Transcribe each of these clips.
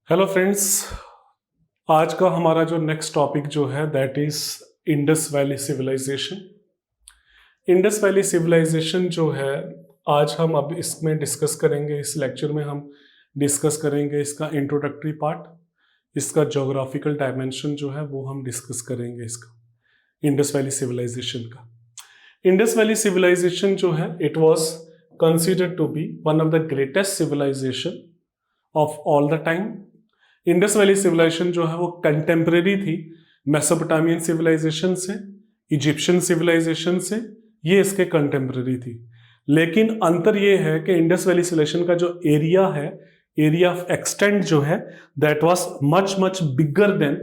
Hello friends. आज का हमारा जो नेक्स्ट टॉपिक जो है that is Indus valley civilisation. Indus valley civilisation जो है आज हम अब इसमें डिस्कस करेंगे। इस लेक्चर में हम डिस्कस करेंगे इसका इंट्रोडक्टरी पार्ट, इसका ज्योग्राफिकल डायमेंशन जो है वो हम डिस्कस करेंगे इसका इंडस वैली सिविलाइजेशन का। इंडस वैली सिविलाइजेशन जो है it was considered to be one of the greatest civilisation of all the time. Indus valley civilisation जो है वो कंटेम्प्रेरी थी मेसोपोटामियन सिविलाइजेशन से, इजिप्शियन सिविलाइजेशन से, ये इसके कंटेम्प्रेरी थी। लेकिन अंतर ये है कि इंडस वैली सिविलाइजेशन का जो एरिया है, एरिया ऑफ एक्सटेंट जो है that was much much bigger than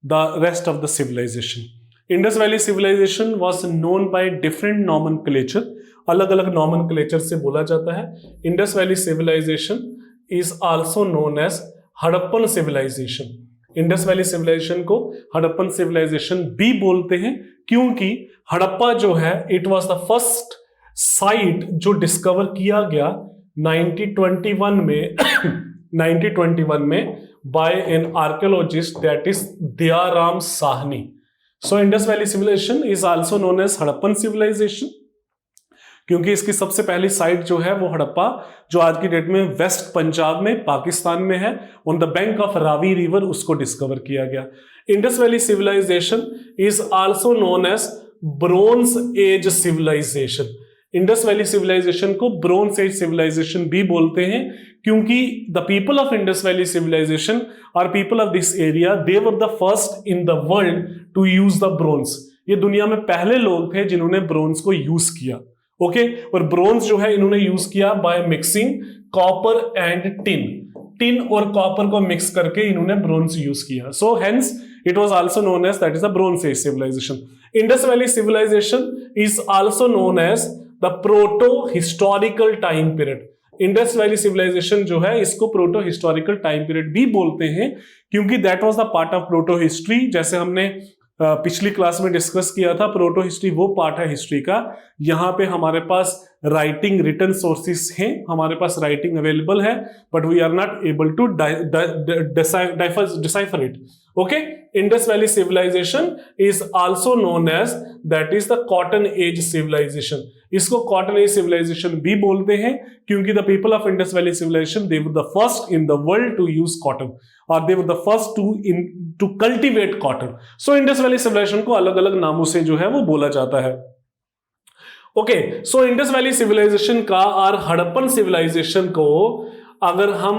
the rest of the civilisation. Indus valley civilisation was known by different nomenclature, अलग अलग नॉमेनक्लेचर से बोला जाता है। Indus valley civilisation is also known as Harappan civilisation. Indus valley civilisation को Harappan civilisation भी बोलते हैं क्योंकि हड़प्पा जो है it was the first site जो डिस्कवर किया गया 1921 में 1921 में by an archaeologist that is Dayaram Sahni. So Indus valley civilisation is also known as Harappan civilisation क्योंकि इसकी सबसे पहली साइट जो है वो हड़प्पा, जो आज की डेट में वेस्ट पंजाब में पाकिस्तान में है, on the bank of Ravi river, उसको डिस्कवर किया गया। Indus valley civilisation is also known as bronze age civilisation. Indus valley civilisation को ब्रोंज एज सिविलाइजेशन भी बोलते हैं क्योंकि the people of Indus valley civilisation और people of this area they were the first in the world to use the bronze. ये दुनिया में पहले लोग थे जिन्होंने ब्रोंज को यूज किया। ओके और ब्रोंज जो है इन्होंने यूज किया by mixing copper and tin. Tin और कॉपर को मिक्स करके इन्होंने ब्रोंज यूज किया। So hence it was also known as that is the bronze age civilisation. Indus valley civilisation is also known as the proto historical time period. Indus valley civilisation जो है इसको proto historical time period भी बोलते हैं क्योंकि that was the part of proto history. जैसे हमने पिछली क्लास में डिस्कस किया था, प्रोटो हिस्ट्री वो पार्ट है हिस्ट्री का यहां पे हमारे पास राइटिंग रिटन सोर्सेस हैं, हमारे पास राइटिंग अवेलेबल है but we are not able to decipher it. Okay Indus valley civilisation is also known as that is the cotton age civilisation. इसको कॉटन एज सिविलाइजेशन भी बोलते हैं क्योंकि the people of Indus valley civilisation they were the first in the world to use cotton और they were the first to cultivate cotton. So Indus valley civilisation को अलग अलग नामों से जो है वो बोला जाता है। Okay so Indus valley civilisation का और हड़प्पन सिविलाइजेशन को अगर हम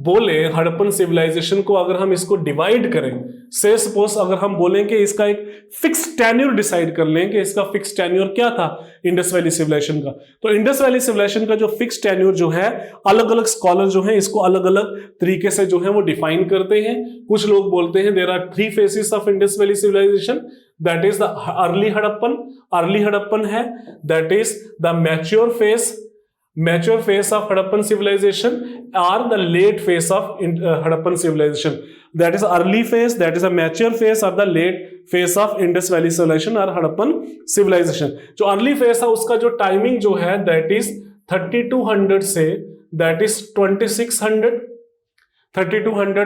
बोले, हड़प्पन सिविलाइजेशन को अगर हम इसको डिवाइड करें, से सपोज अगर हम बोलें कि इसका एक फिक्स टेन्योर डिसाइड कर लें कि इसका फिक्स टेन्योर क्या था इंडस वैली सिविलाइजेशन का, तो इंडस वैली सिविलाइजेशन का जो फिक्स टेन्योर जो है अलग अलग स्कॉलर जो है इसको अलग अलग तरीके से जो है वो डिफाइन करते हैं। कुछ लोग बोलते हैं there are 3 phases of Indus valley civilisation, that is the early Harappan, early Harappan है, that is the mature phase of Harappan civilization or the late phase of Harappan civilization. That is early phase, that is a mature phase or the late phase of Indus Valley civilization or Harappan civilization. जो early phase है उसका जो timing जो है that is 3200 से that is 2600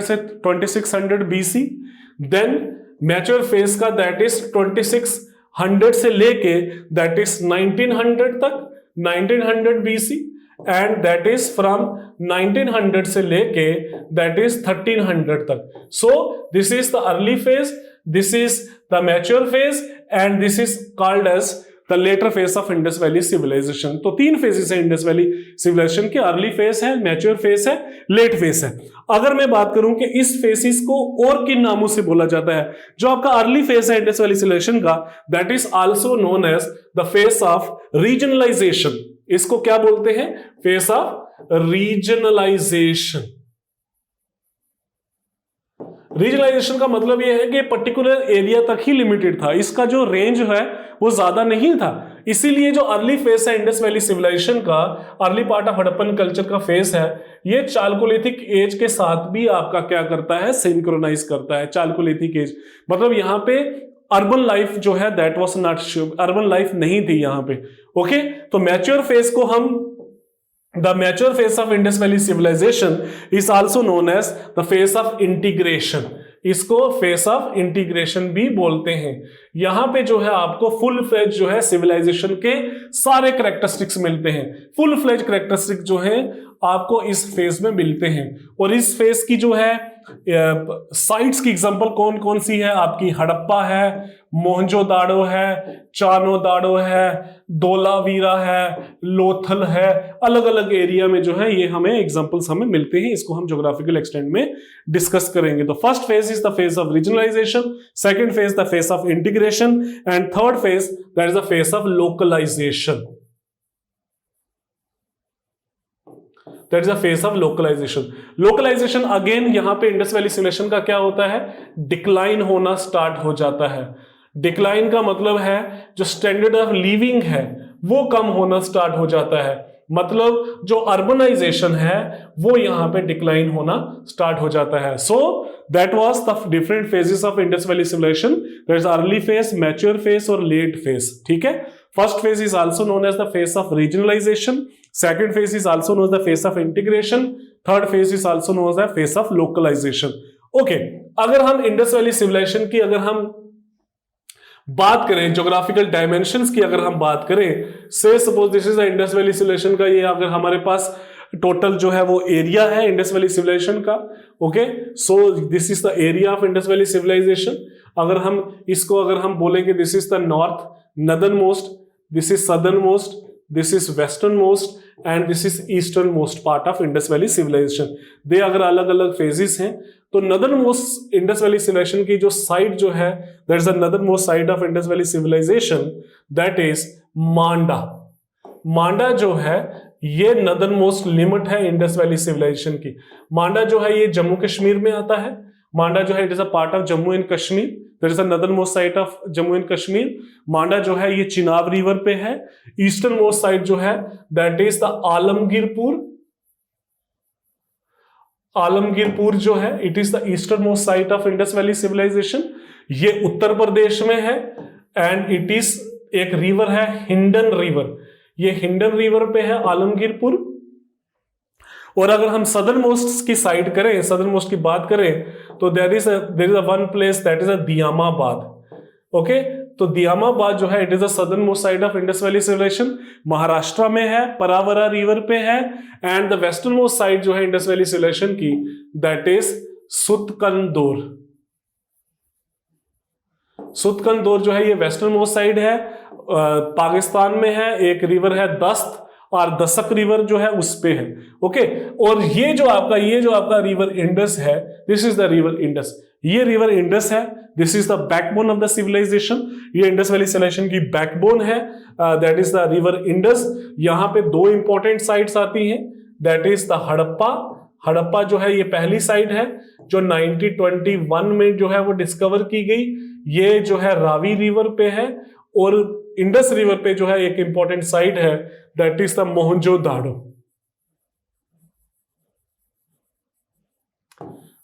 से 2600 BC. Then mature phase का that is 2600 से लेके that is 1900 तक, 1900 BC and that is from 1900 से लेके that is 1300 तक. So this is the early phase, this is the mature phase and this is called as the later phase of Indus Valley civilization. तो 3 phases है Indus Valley civilization के, early phase है, mature phase है, late phase है। अगर मैं बात करूं कि इस phases को और किन नामों से बोला जाता है, जो आपका early phase है Indus Valley civilization का that is also known as the phase of regionalization। इसको क्या बोलते हैं? phase of regionalization। रीजनलाइजेशन का मतलब यह है कि पर्टिकुलर एरिया तक ही लिमिटेड था, इसका जो रेंज है वो ज्यादा नहीं था। इसीलिए जो अर्ली फेस है इंडस वैली सिविलाइजेशन का, early part of Harappan culture का फेस है, ये चालकोलिथिक एज के साथ भी आपका क्या करता है, सिंक्रोनाइज करता है। चालकोलिथिक एज मतलब यहाँ पे अर्बन लाइफ जो है that was not, urban life नहीं थी यहाँ पे। ओके तो मैच्योर फेस को हम The mature phase of Indus Valley civilization is also known as the phase of integration. इसको फेस ऑफ इंटीग्रेशन भी बोलते हैं। यहां पे जो है आपको फुल फ्लेज जो है सिविलाइजेशन के सारे कैरेक्टरिस्टिक्स मिलते हैं। फुल फ्लेज कैरेक्टरिस्टिक जो है आपको इस फेज में मिलते हैं। और इस फेज की जो है साइट्स की एग्जांपल कौन कौन सी है आपकी, हड़प्पा है, मोहनजोदाड़ो है, चानोदाड़ो है, धोलावीरा है, लोथल है। अलग अलग एरिया में जो है ये हमें एग्जांपल्स हमें मिलते हैं। इसको हम ज्योग्राफिकल एक्सटेंट में डिस्कस करेंगे। तो first phase is the phase of regionalisation, second phase the phase of integration, and third phase that is the phase of localisation. That is the phase of localisation. Localisation again यहां पे Indus valley civilisation का क्या होता है, decline होना start हो जाता है। डिक्लाइन का मतलब है जो स्टैंडर्ड ऑफ लिविंग है वो कम होना स्टार्ट हो जाता है। मतलब जो अर्बनाइजेशन है वो यहां पे डिक्लाइन होना स्टार्ट हो जाता है। So that was the different phases of Indus valley civilisation. There is early phase, mature phase और लेट फेज। ठीक है, first phase is also known as the phase of regionalisation, second phase is also known as the phase of integration, third phase is also known as the phase of localisation. Okay, अगर हम Indus valley civilisation की अगर हम बात करें, geographical dimensions की अगर हम बात करें, से suppose this is the Indus valley civilisation का, ये अगर हमारे पास टोटल जो है वो एरिया है इंडस वैली सिविलाइजेशन का। Okay, so this is the area of Indus valley civilisation. अगर हम इसको अगर हम बोलेंगे this is the north northern most, this is southern most, this is western most and this is eastern most part of Indus valley civilisation. They अगर अलग अलग phases हैं तो northern most Indus valley civilisation की जो side जो है that is the northern most side of Indus valley civilisation, that is Manda. Manda जो है ये नदर्न मोस्ट लिमिट है इंडस वैली सिविलाइजेशन की। मांडा जो है ये जम्मू कश्मीर में आता है। मांडा जो है it is a part of Jammu and Kashmir, that is the northern most side of Jammu and Kashmir. Manda जो है ये चिनाब रिवर पे है। ईस्टर्न मोस्ट साइड जो है that is the Alamgirpur. Alamgirpur जो है it is the eastern most site of Indus valley civilisation. ये उत्तर प्रदेश में है एंड इट इज एक रिवर है हिंडन रिवर, ये हिंडन रिवर पे है आलमगीरपुर। और अगर हम सदर्न मोस्ट की साइड करें, सदर्न मोस्ट की बात करें तो there is a one place that is a Daimabad. Okay, तो दियामाबाद जो है it is the southern most side of Indus valley civilisation, Maharashtra में है, परावरा रिवर पे है। And the western most side जो है इंडस वैली सिविलाइजेशन की दैट इज सुतकंदोर। सुतकंदोर जो है ये वेस्टर्न मोस्ट साइड है, पाकिस्तान में है। एक रिवर है दस्त और दसक रिवर जो है उस पे है। ओके, और ये जो आपका रिवर इंडस है, this is the river Indus. ये रिवर इंडस है, this is the backbone of the civilisation. ये इंडस वैली सिविलाइजेशन की बैकबोन है, that is the river Indus. यहां पे दो इंपॉर्टेंट साइट्स आती हैं, that is the Harappa. Harappa जो है ये पहली साइट है जो 1921 में जो है वो डिस्कवर की गई। ये जो है रावी रिवर पे है। और इंडस रिवर पे जो है एक इंपॉर्टेंट साइट है that is the Mohenjodaro.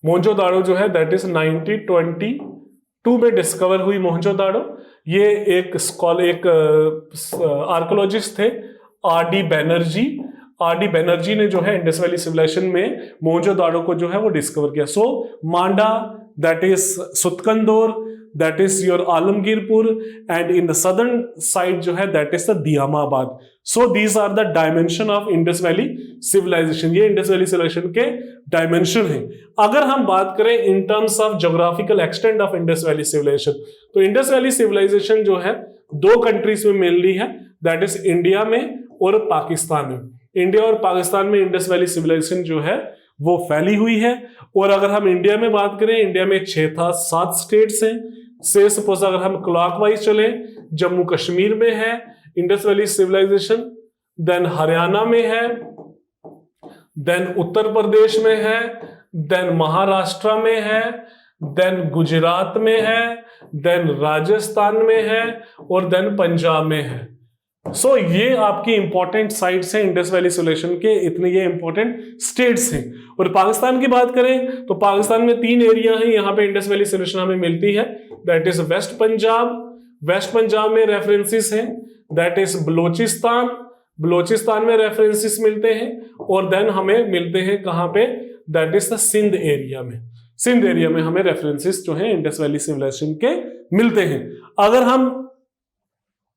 Mohenjodaro जो है दैट इज 1922 में डिस्कवर हुई मोहनजोदाड़ो। ये एक आर्कोलॉजिस्ट थे आर.डी. बैनर्जी। आर.डी. बैनर्जी ने जो है इंडस वैली सिविलाइजेशन में मोहनजोदाड़ो को जो है वो डिस्कवर किया। So Manda that is Sutkagendor, that is your Alamgirpur, and in the southern side जो है that is the Diamabad. So these are the dimension of Indus Valley civilization. ये Indus Valley civilization के dimension हैं। अगर हम बात करें in terms of geographical extent of Indus Valley civilization, तो Indus Valley civilization जो है दो कंट्रीज में मेनली है, that is इंडिया में और पाकिस्तान में। इंडिया और पाकिस्तान में इंडस वैली सिविलाइजेशन जो है वो फैली हुई है। और अगर हम इंडिया में बात करें, इंडिया में 6 स्टेट्स हैं। से सपोज अगर हम क्लॉकवाइज चले, जम्मू कश्मीर में है Indus valley civilisation, then Haryana में है, देन उत्तर प्रदेश में है, देन महाराष्ट्र में है, देन गुजरात में है, देन राजस्थान में है और देन पंजाब में है। सो ये आपकी इंपॉर्टेंट साइट्स हैं इंडस वैली सिविलाइजेशन के, इतने ये इंपॉर्टेंट स्टेट्स हैं। और पाकिस्तान की बात करें तो पाकिस्तान में 3 एरिया हैं यहाँ पे इंडस वैली सिविलाइजेशन हमें मिलती है, that is west Punjab. West Punjab में रेफरेंसेस हैं, दैट इज बलोचिस्तान, बलोचिस्तान में रेफरेंसेस मिलते हैं, और देन हमें मिलते हैं कहां पे, that is the Sindh area में। सिंध एरिया में हमें रेफरेंसेस जो है इंडस वैली सिविलाइजेशन के मिलते हैं। अगर हम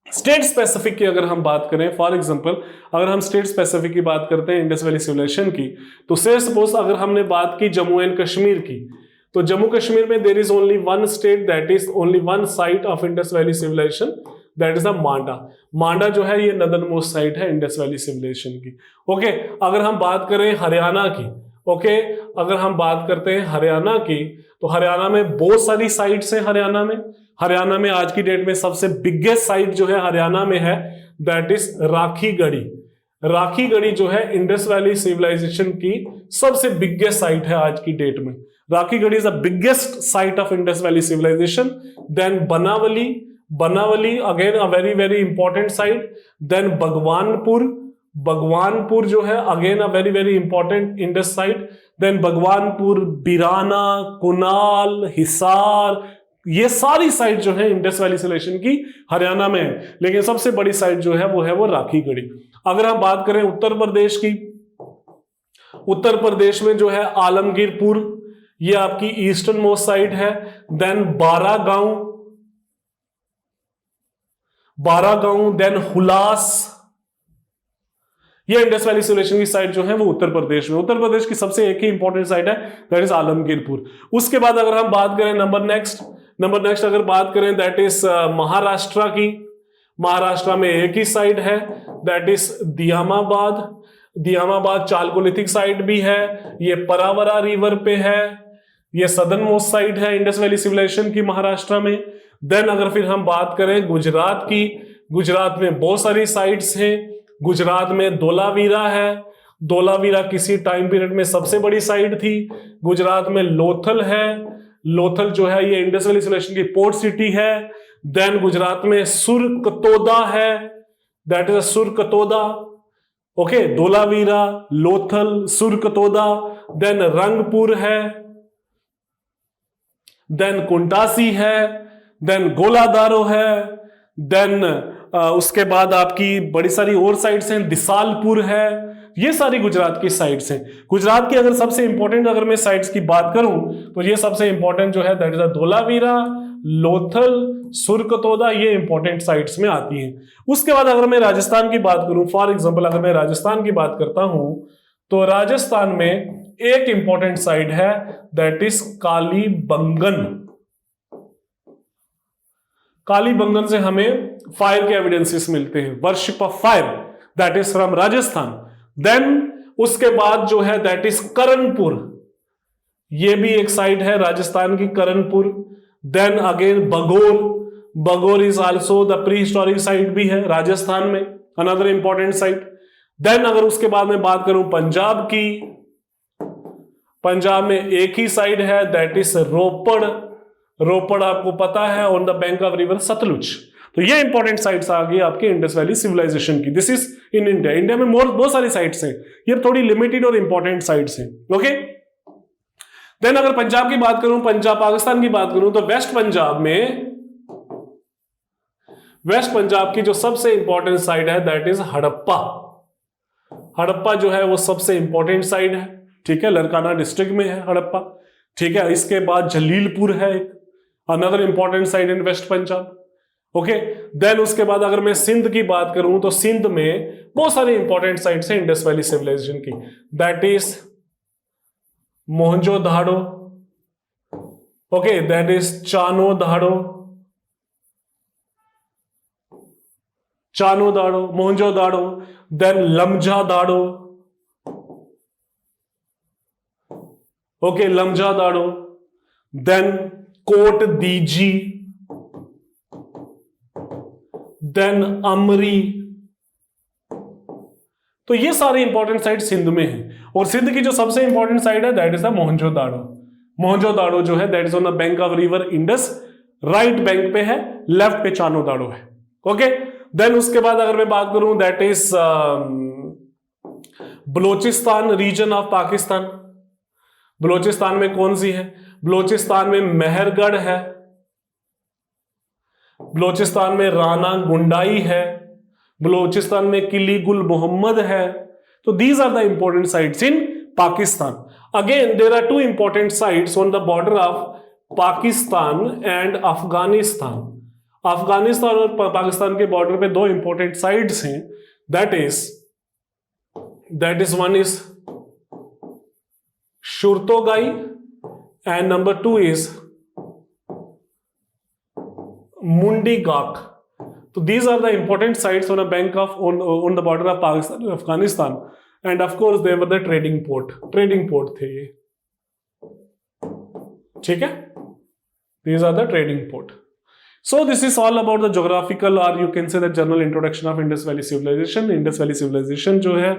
स्टेट स्पेसिफिक की अगर हम बात करें, फॉर एग्जांपल अगर हम स्टेट स्पेसिफिक की बात करते हैं इंडस वैली सिविलाइजेशन की, तो से सपोज अगर हमने बात की जम्मू एंड कश्मीर की, तो जम्मू कश्मीर में there is only one state, that is only one site of Indus valley civilisation, that is the Manda. Manda जो है ये नदर्न मोस्ट साइट है इंडस वैली सिविलाइजेशन की। ओके, अगर हम बात करें हरियाणा की, ओके, अगर हम बात करते हैं हरियाणा की, तो हरियाणा में बहुत सारी साइट्स हैं। हरियाणा में आज की डेट में सबसे बिगेस्ट साइट जो है हरियाणा में है, दैट इज राखी गढ़ी। राखी गढ़ी जो है इंडस वैली सिविलाइजेशन की सबसे बिगेस्ट साइट है आज की डेट में। Rakhigarhi is the biggest site of Indus valley civilisation. Then Banawali again a very very important site. Then Bhagwanpur जो है again a very very important Indus site. Then Bhagwanpur, Birana, Kunal, Hisar, ये सारी साइट जो है इंडस वैली सिविलाइजेशन की हरियाणा में है, लेकिन सबसे बड़ी साइट जो है वो राखी गढ़ी। अगर हम बात करें उत्तर प्रदेश की, उत्तर प्रदेश में जो है आलमगीरपुर, ये आपकी ईस्टर्न मोस्ट साइट है। देन बारागांव, देन हुलास, ये इंडस वैली सिविलाइजेशन की साइट जो है वो उत्तर प्रदेश में। उत्तर प्रदेश की सबसे एक ही इंपॉर्टेंट साइट है, दैट इज आलमगीरपुर। उसके बाद अगर हम बात करें नंबर नेक्स्ट अगर बात करें दैट इज महाराष्ट्र की। महाराष्ट्र में एक ही साइट है, दैट इज दियामाबाद चालकोलिथिक साइट भी है, ये परावरा रिवर पे है, ये सदर्न मोस्ट साइट है इंडस वैली सिविलाइजेशन की महाराष्ट्र में। देन अगर फिर हम बात करें गुजरात की, गुजरात में बहुत सारी साइट्स हैं। गुजरात में धोलावीरा है, धोलावीरा किसी टाइम पीरियड में सबसे बड़ी साइट थी। गुजरात में लोथल है, लोथल जो है ये इंडस वैली सिविलाइजेशन की पोर्ट सिटी है। देन गुजरात में सुरकतोदा है, that is Surkotada. Okay, Dholavira, Lothal, Surkotada, then Rangpur है, देन कुंटासी है, देन गोलादारो है, देन उसके बाद आपकी बड़ी सारी और साइट्स हैं, दिसालपुर है। ये सारी गुजरात की साइट्स हैं। गुजरात की अगर सबसे इंपॉर्टेंट अगर मैं साइट्स की बात करूं तो ये सबसे इंपॉर्टेंट जो है दैट इज धोलावीरा, लोथल, सुरकतोदा, ये इंपॉर्टेंट साइट्स में आती हैं। उसके बाद अगर मैं राजस्थान की बात करूं, फॉर एग्जांपल अगर मैं राजस्थान की बात करता हूं, तो राजस्थान में एक इंपॉर्टेंट साइट है, दैट इज कालीबंगन। कालीबंगन से हमें फायर के एविडेंसेस मिलते हैं, worship of fire, that is from Rajasthan. Then उसके बाद जो है दैट इज करणपुर, ये भी एक साइट है राजस्थान की, Karanpur. Then again Bagor is also the prehistoric site भी है राजस्थान में, अनदर इंपॉर्टेंट साइट। देन अगर उसके बाद मैं बात करूं पंजाब की, पंजाब में एक ही साइट है, दैट इज रोपड़ आपको पता है, on the bank of river Sutlej. तो ये इंपॉर्टेंट साइट्स आ गई आपके इंडस वैली सिविलाइजेशन की। This is in India. India में बहुत सारी साइट्स हैं, ये थोड़ी लिमिटेड और इंपॉर्टेंट साइट्स हैं। ओके, देन अगर पंजाब की बात करूं, पंजाब पाकिस्तान की बात करूं, तो वेस्ट पंजाब की जो सबसे इंपॉर्टेंट साइट है दैट इज हड़प्पा। हड़प्पा जो है वो सबसे इंपॉर्टेंट साइट है, ठीक है, लड़काना डिस्ट्रिक्ट में है हड़प्पा, ठीक है। इसके बाद जलीलपुर है एक, अनदर इंपॉर्टेंट साइट इन वेस्ट पंजाब। ओके, देन उसके बाद अगर मैं सिंध की बात करूं तो सिंध में बहुत सारी इंपॉर्टेंट साइट्स हैं इंडस वैली सिविलाइजेशन की, that is Mohenjodaro, okay, that is Chanhudaro, Mohenjodaro, then Lamjadaro, okay, Lamjadaro, then Kot Diji, then Amri. तो ये सारे इंपॉर्टेंट साइट सिंध में हैं, और सिंध की जो सबसे इंपॉर्टेंट साइट है दैट इज द मोहनजोदाड़ो जो है that is on the bank of river Indus, right bank पे है, लेफ्ट पे चानो दाड़ो है। ओके, देन उसके बाद अगर मैं बात करूं that is Balochistan region of Pakistan. Balochistan में कौन सी है? बलोचिस्तान में मेहरगढ़ है, बलोचिस्तान में राना गुंडाई है, बलोचिस्तान में किली गुल मोहम्मद है। तो these are the important sites in Pakistan. Again there are two important sites on the border of Pakistan and Afghanistan. Afghanistan और पाकिस्तान के बॉर्डर पे दो इंपॉर्टेंट साइट्स हैं, that is one is Shortugai and number 2 is Mundigak. तो these are the important sites on a bank of on the border of Pakistan and Afghanistan, and of course they were the trading port थे ये, ठीक है। These are the trading port. So this is all about the geographical or you can say the general introduction of Indus Valley Civilization. Indus Valley Civilization जो है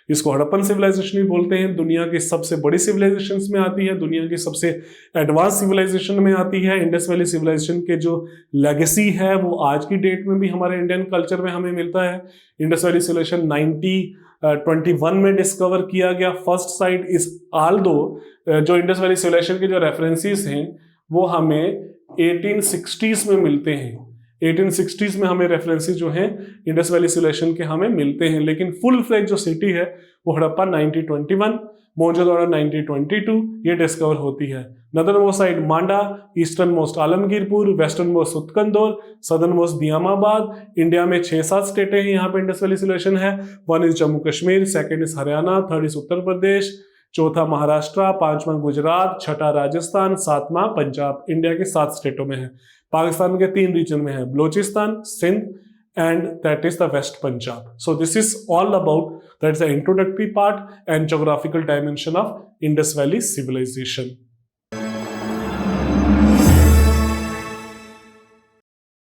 इसको Harappan civilisation भी बोलते हैं, दुनिया की सबसे बड़ी सिविलाइजेशंस में आती है, दुनिया की सबसे एडवांस सिविलाइजेशन में आती है। इंडस वैली सिविलाइजेशन के जो लेगेसी है वो आज की डेट में भी हमारे इंडियन कल्चर में हमें मिलता है। इंडस वैली सिविलाइजेशन 1921 में डिस्कवर किया गया फर्स्ट साइट इज, आल्दो जो इंडस वैली सिविलाइजेशन के जो रेफरेंसेस हैं वो हमें 1860s में मिलते हैं। 1860s में हमें रेफरेंसेस जो हैं इंडस वैली सिविलाइजेशन के हमें मिलते हैं, लेकिन फुल फ्लैग जो सिटी है वो हड़प्पा 1921, मोहनजोदड़ो 1922 ये डिस्कवर होती है। Northern most side Manda, eastern most Alamgirpur, western most Utkandaur, southern most Daimabad. India में 6-7 स्टेटें हैं यहाँ पे इंडस वैली सिविलाइजेशन है। 1 is Jammu Kashmir, 2nd is Haryana, 3rd is Uttar Pradesh, 4था महाराष्ट्र, 5वां गुजरात, 6ठा राजस्थान, 7वां पंजाब। इंडिया के 7 स्टेटों में है। पाकिस्तान के 3 रीजन में है, Balochistan, Sindh and that is the west Punjab. So this is all about that is the introductory part and geographical dimension of Indus valley civilisation.